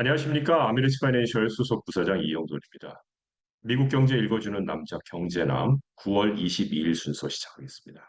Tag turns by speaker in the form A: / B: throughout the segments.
A: 안녕하십니까. 아메리츠 파이낸셜 수석 부사장 이영돈입니다. 미국 경제 읽어주는 남자 경제남 9월 22일 순서 시작하겠습니다.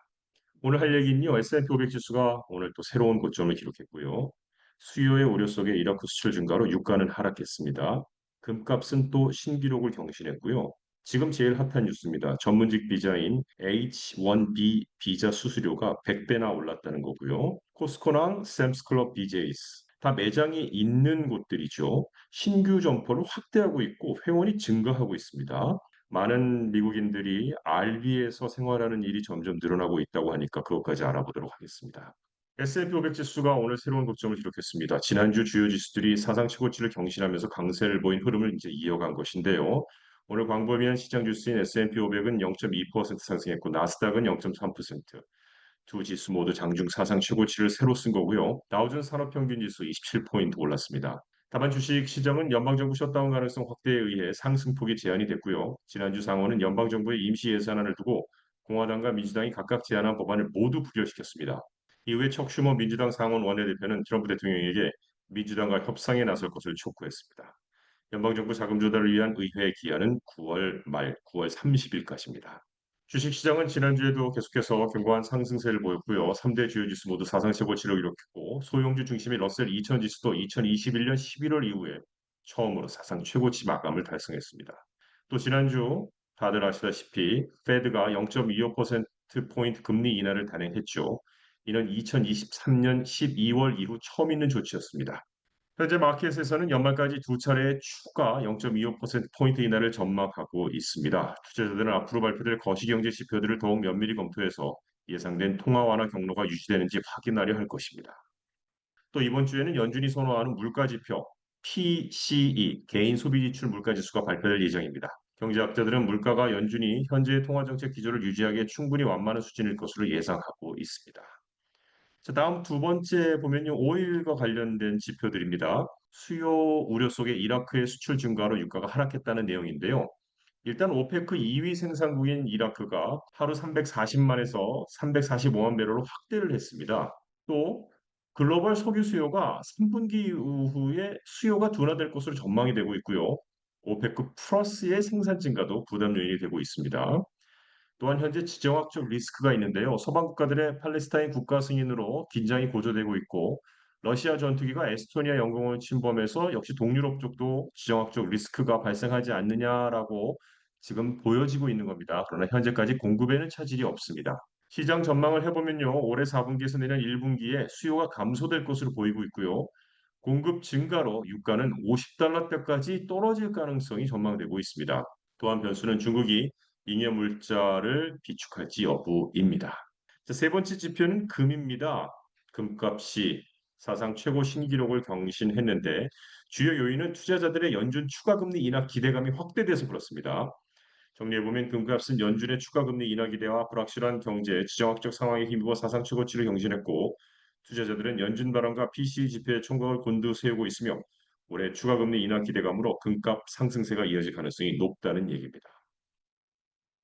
A: 오늘 할 얘기는요. S&P 500 지수가 오늘 또 새로운 고점을 기록했고요. 수요의 우려 속에 이라크 수출 증가로 유가는 하락했습니다. 금값은 또 신기록을 경신했고요. 지금 제일 핫한 뉴스입니다. 전문직 비자인 H-1B 비자 수수료가 100배나 올랐다는 거고요. 코스코랑 샘스클럽 BJ's 다 매장이 있는 곳들이죠. 신규 점포를 확대하고 있고 회원이 증가하고 있습니다. 많은 미국인들이 RV에서 생활하는 일이 점점 늘어나고 있다고 하니까 그것까지 알아보도록 하겠습니다. S&P 500 지수가 오늘 새로운 고점을 기록했습니다. 지난주 주요 지수들이 사상 최고치를 경신하면서 강세를 보인 흐름을 이제 이어간 것인데요. 오늘 광범위한 시장 지수인 S&P 500은 0.2% 상승했고 나스닥은 0.3%, 두 지수 모두 장중 사상 최고치를 새로 쓴 거고요. 다우존 산업평균 지수 27포인트 올랐습니다. 다만 주식 시장은 연방정부 셧다운 가능성 확대에 의해 상승폭이 제한이 됐고요. 지난주 상원은 연방정부의 임시 예산안을 두고 공화당과 민주당이 각각 제안한 법안을 모두 부결시켰습니다. 이후에 척 슈머 민주당 상원 원내대표는 트럼프 대통령에게 민주당과 협상에 나설 것을 촉구했습니다. 연방정부 자금 조달을 위한 의회 기한은 9월 말 9월 30일까지입니다. 주식시장은 지난주에도 계속해서 견고한 상승세를 보였고요. 3대 주요 지수 모두 사상 최고치를 기록했고 소형주 중심의 러셀 2000 지수도 2021년 11월 이후에 처음으로 사상 최고치 마감을 달성했습니다. 또 지난주 다들 아시다시피 페드가 0.25%포인트 금리 인하를 단행했죠. 이는 2023년 12월 이후 처음 있는 조치였습니다. 현재 마켓에서는 연말까지 두 차례의 추가 0.25%포인트 인하를 전망하고 있습니다. 투자자들은 앞으로 발표될 거시경제 지표들을 더욱 면밀히 검토해서 예상된 통화 완화 경로가 유지되는지 확인하려 할 것입니다. 또 이번 주에는 연준이 선호하는 물가 지표 PCE 개인 소비 지출 물가 지수가 발표될 예정입니다. 경제학자들은 물가가 연준이 현재의 통화 정책 기조를 유지하기에 충분히 완만한 수준일 것으로 예상하고 있습니다. 자, 다음 두 번째 보면요. 오일과 관련된 지표들입니다. 수요 우려 속에 이라크의 수출 증가로 유가가 하락했다는 내용인데요. 일단 오페크 2위 생산국인 이라크가 하루 340만에서 345만 배럴로 확대를 했습니다. 또 글로벌 석유 수요가 3분기 이후에 수요가 둔화될 것으로 전망이 되고 있고요. 오페크 플러스의 생산 증가도 부담 요인이 되고 있습니다. 또한 현재 지정학적 리스크가 있는데요. 서방 국가들의 팔레스타인 국가 승인으로 긴장이 고조되고 있고 러시아 전투기가 에스토니아 영공을 침범해서 역시 동유럽 쪽도 지정학적 리스크가 발생하지 않느냐라고 지금 보여지고 있는 겁니다. 그러나 현재까지 공급에는 차질이 없습니다. 시장 전망을 해보면요. 올해 4분기에서 내년 1분기에 수요가 감소될 것으로 보이고 있고요. 공급 증가로 유가는 50달러대까지 떨어질 가능성이 전망되고 있습니다. 또한 변수는 중국이 잉여 물자를 비축할지 여부입니다. 자, 세 번째 지표는 금입니다. 금값이 사상 최고 신기록을 경신했는데 주요 요인은 투자자들의 연준 추가 금리 인하 기대감이 확대돼서 그렇습니다. 정리해보면 금값은 연준의 추가 금리 인하 기대와 불확실한 경제, 지정학적 상황에 힘입어 사상 최고치를 경신했고 투자자들은 연준 발언과 PCE 지표의 총각을 곤두세우고 있으며 올해 추가 금리 인하 기대감으로 금값 상승세가 이어질 가능성이 높다는 얘기입니다.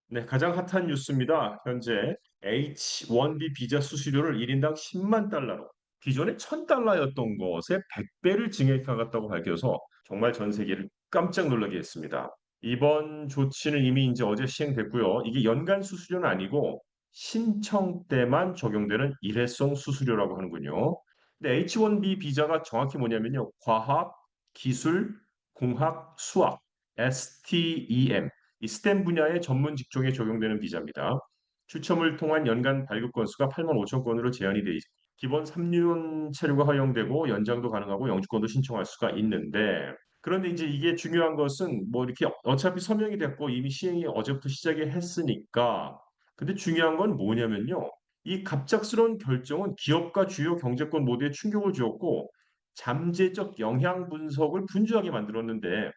A: 네, 가장 핫한 뉴스입니다. 현재 H-1B 비자 수수료를 1인당 10만 달러로 기존에 1000달러였던 것에 100배를 증액하겠다고 밝혀서 정말 전 세계를 깜짝 놀라게 했습니다. 이번 조치는 이미 이제 어제 시행됐고요. 이게 연간 수수료는 아니고 신청 때만 적용되는 일회성 수수료라고 하는군요. 근데 H-1B 비자가 정확히 뭐냐면요. 과학, 기술, 공학, 수학, STEM 이 스템 분야의 전문 직종에 적용되는 비자입니다. 추첨을 통한 연간 발급 건수가 8만 5천 건으로 제한이 돼 있고 기본 3년 체류가 허용되고 연장도 가능하고 영주권도 신청할 수가 있는데 그런데 이제 이게 중요한 것은 뭐 이렇게 어차피 서명이 됐고 이미 시행이 어제부터 시작이 했으니까 근데 중요한 건 뭐냐면요. 이 갑작스러운 결정은 기업과 주요 경제권 모두에 충격을 주었고 잠재적 영향 분석을 분주하게 만들었는데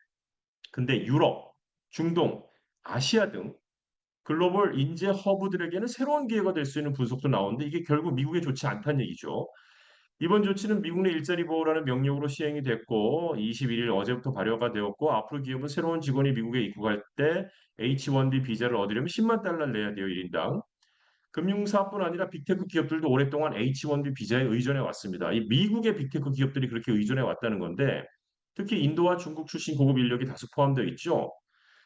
A: 근데 유럽, 중동, 아시아 등 글로벌 인재 허브들에게는 새로운 기회가 될 수 있는 분석도 나오는데 이게 결국 미국에 좋지 않다는 얘기죠. 이번 조치는 미국 내 일자리 보호라는 명령으로 시행이 됐고 21일 어제부터 발효가 되었고 앞으로 기업은 새로운 직원이 미국에 입국할 때 H-1B 비자를 얻으려면 10만 달러를 내야 돼요, 1인당. 금융사뿐 아니라 빅테크 기업들도 오랫동안 H-1B 비자에 의존해 왔습니다. 이 미국의 빅테크 기업들이 그렇게 의존해 왔다는 건데 특히 인도와 중국 출신 고급 인력이 다수 포함되어 있죠.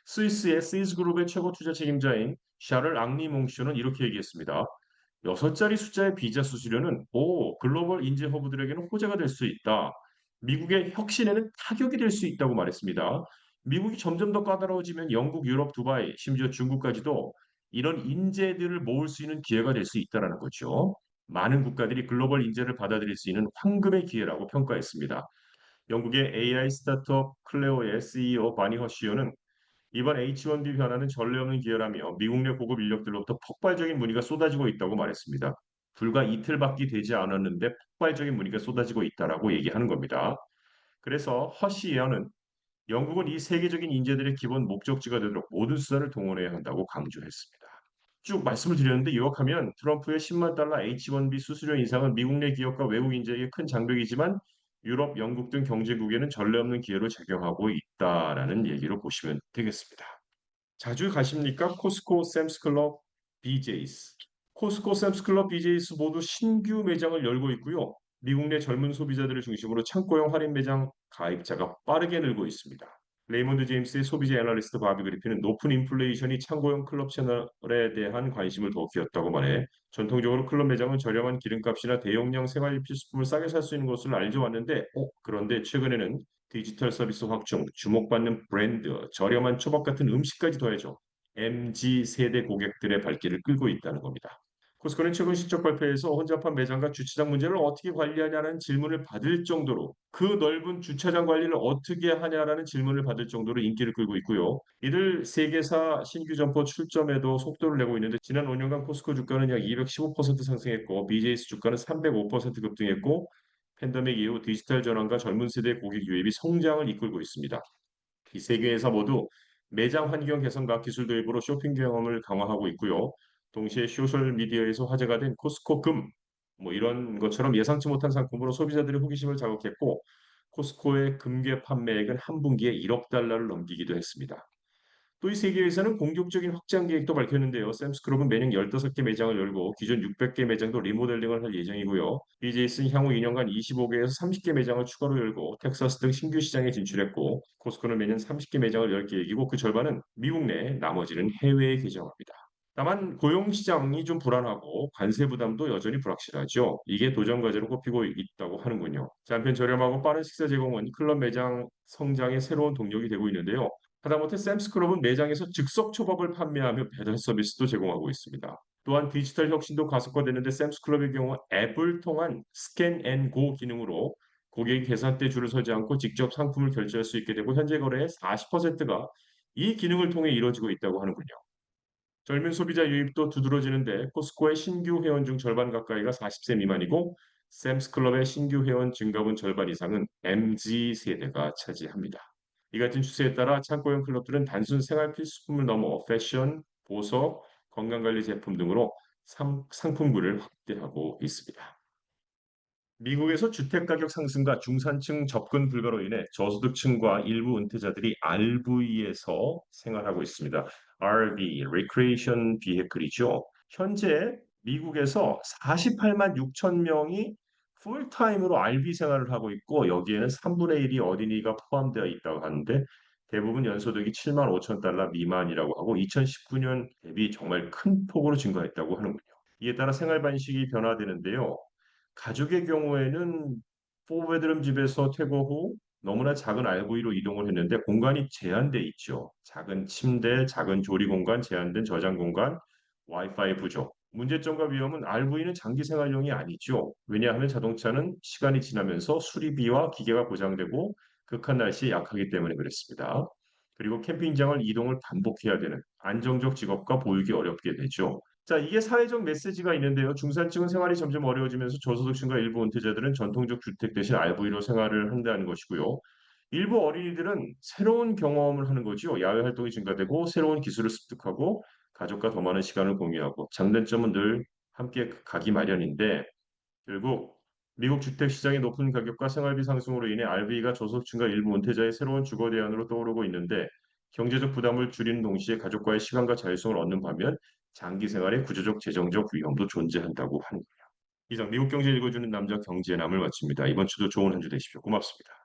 A: 스위스의 시즈그룹의 최고 투자 책임자인 샤를 앙리 몽쇼는 이렇게 얘기했습니다. 6자리 숫자의 비자 수수료는 글로벌 인재 허브들에게는 호재가 될 수 있다. 미국의 혁신에는 타격이 될 수 있다고 말했습니다. 미국이 점점 더 까다로워지면 영국, 유럽, 두바이, 심지어 중국까지도 이런 인재들을 모을 수 있는 기회가 될 수 있다는 거죠. 많은 국가들이 글로벌 인재를 받아들일 수 있는 황금의 기회라고 평가했습니다. 영국의 AI 스타트업 클레오의 CEO 바니 허시오는 이번 H1B 변화는 전례 없는 기회라며 미국 내 고급 인력들로부터 폭발적인 문의가 쏟아지고 있다고 말했습니다. 불과 이틀밖에 되지 않았는데 폭발적인 문의가 쏟아지고 있다라고 얘기하는 겁니다. 그래서 허시 예언은 영국은 이 세계적인 인재들의 기본 목적지가 되도록 모든 수단을 동원해야 한다고 강조했습니다. 쭉 말씀을 드렸는데 요약하면 트럼프의 10만 달러 H1B 수수료 인상은 미국 내 기업과 외국 인재에게 큰 장벽이지만 유럽, 영국 등 경제국에는 전례 없는 기회로 작용하고 있다라는 얘기로 보시면 되겠습니다. 자주 가십니까? 코스코, 샘스클럽, BJ's. 코스코, 샘스클럽, BJ's 모두 신규 매장을 열고 있고요. 미국 내 젊은 소비자들을 중심으로 창고형 할인 매장 가입자가 빠르게 늘고 있습니다. 레이몬드 제임스의 소비자 애널리스트 바비 그리핀은 높은 인플레이션이 창고형 클럽 채널에 대한 관심을 더 키웠다고 말해 전통적으로 클럽 매장은 저렴한 기름값이나 대용량 생활 필수품을 싸게 살 수 있는 것을 알죠 왔는데 그런데 최근에는 디지털 서비스 확충, 주목받는 브랜드, 저렴한 초밥 같은 음식까지 더해져 MZ 세대 고객들의 발길을 끌고 있다는 겁니다. 코스코는 최근 실적 발표에서 혼잡한 매장과 주차장 문제를 어떻게 관리하냐는 질문을 받을 정도로 그 넓은 주차장 관리를 어떻게 하냐라는 질문을 받을 정도로 인기를 끌고 있고요. 이들 세계사 신규 점포 출점에도 속도를 내고 있는데 지난 5년간 코스코 주가는 약 215% 상승했고 BJS 주가는 305% 급등했고 팬데믹 이후 디지털 전환과 젊은 세대 고객 유입이 성장을 이끌고 있습니다. 이 세 개회사 모두 매장 환경 개선과 기술 도입으로 쇼핑 경험을 강화하고 있고요. 동시에 소셜 미디어에서 화제가 된 코스코 금, 뭐 이런 것처럼 예상치 못한 상품으로 소비자들의 호기심을 자극했고, 코스코의 금괴 판매액은 한 분기에 1억 달러를 넘기기도 했습니다. 또 이 세계에서는 공격적인 확장 계획도 밝혔는데요. 샘스클럽은 매년 15개 매장을 열고 기존 600개 매장도 리모델링을 할 예정이고요. BJ스는 향후 2년간 25개에서 30개 매장을 추가로 열고 텍사스 등 신규 시장에 진출했고 코스코는 매년 30개 매장을 열 계획이고 그 절반은 미국 내 나머지는 해외에 개장합니다. 다만 고용 시장이 좀 불안하고 관세 부담도 여전히 불확실하죠. 이게 도전 과제로 꼽히고 있다고 하는군요. 자, 한편 저렴하고 빠른 식사 제공은 클럽 매장 성장의 새로운 동력이 되고 있는데요. 하다못해 샘스클럽은 매장에서 즉석 초밥을 판매하며 배달 서비스도 제공하고 있습니다. 또한 디지털 혁신도 가속화되는데 샘스클럽의 경우 앱을 통한 스캔 앤 고 기능으로 고객이 계산대 줄을 서지 않고 직접 상품을 결제할 수 있게 되고 현재 거래의 40%가 이 기능을 통해 이루어지고 있다고 하는군요. 젊은 소비자 유입도 두드러지는데 코스코의 신규 회원 중 절반 가까이가 40세 미만이고 샘스클럽의 신규 회원 증가분 절반 이상은 MZ 세대가 차지합니다. 이 같은 추세에 따라 창고형 클럽들은 단순 생활 필수품을 넘어 패션, 보석, 건강관리 제품 등으로 상품군을 확대하고 있습니다. 미국에서 주택가격 상승과 중산층 접근 불가로 인해 저소득층과 일부 은퇴자들이 RV에서 생활하고 있습니다. RV, Recreation Vehicle이죠. 현재 미국에서 48만 6천 명이 풀타임으로 RV 생활을 하고 있고 여기에는 3분의 1이 어린이가 포함되어 있다고 하는데 대부분 연소득이 7만 5천 달러 미만이라고 하고 2019년 대비 정말 큰 폭으로 증가했다고 하는군요. 이에 따라 생활 방식이 변화되는데요. 가족의 경우에는 4베드룸 집에서 퇴거 후 너무나 작은 RV로 이동을 했는데 공간이 제한돼 있죠. 작은 침대, 작은 조리 공간, 제한된 저장 공간, 와이파이 부족. 문제점과 위험은 RV는 장기 생활용이 아니죠. 왜냐하면 자동차는 시간이 지나면서 수리비와 기계가 고장되고 극한 날씨에 약하기 때문에 그렇습니다. 그리고 캠핑장을 이동을 반복해야 되는 안정적 직업과 보육이 어렵게 되죠. 자, 이게 사회적 메시지가 있는데요. 중산층은 생활이 점점 어려워지면서 저소득층과 일부 은퇴자들은 전통적 주택 대신 RV로 생활을 한다는 것이고요. 일부 어린이들은 새로운 경험을 하는 거죠. 야외 활동이 증가되고 새로운 기술을 습득하고 가족과 더 많은 시간을 공유하고 장단점은 늘 함께 가기 마련인데 결국 미국 주택 시장의 높은 가격과 생활비 상승으로 인해 RV가 저소득층과 일부 은퇴자의 새로운 주거 대안으로 떠오르고 있는데 경제적 부담을 줄이는 동시에 가족과의 시간과 자율성을 얻는 반면 장기 생활의 구조적 재정적 위험도 존재한다고 하는 거예요. 이상 미국 경제 읽어주는 남자 경제남을 마칩니다. 이번 주도 좋은 한 주 되십시오. 고맙습니다.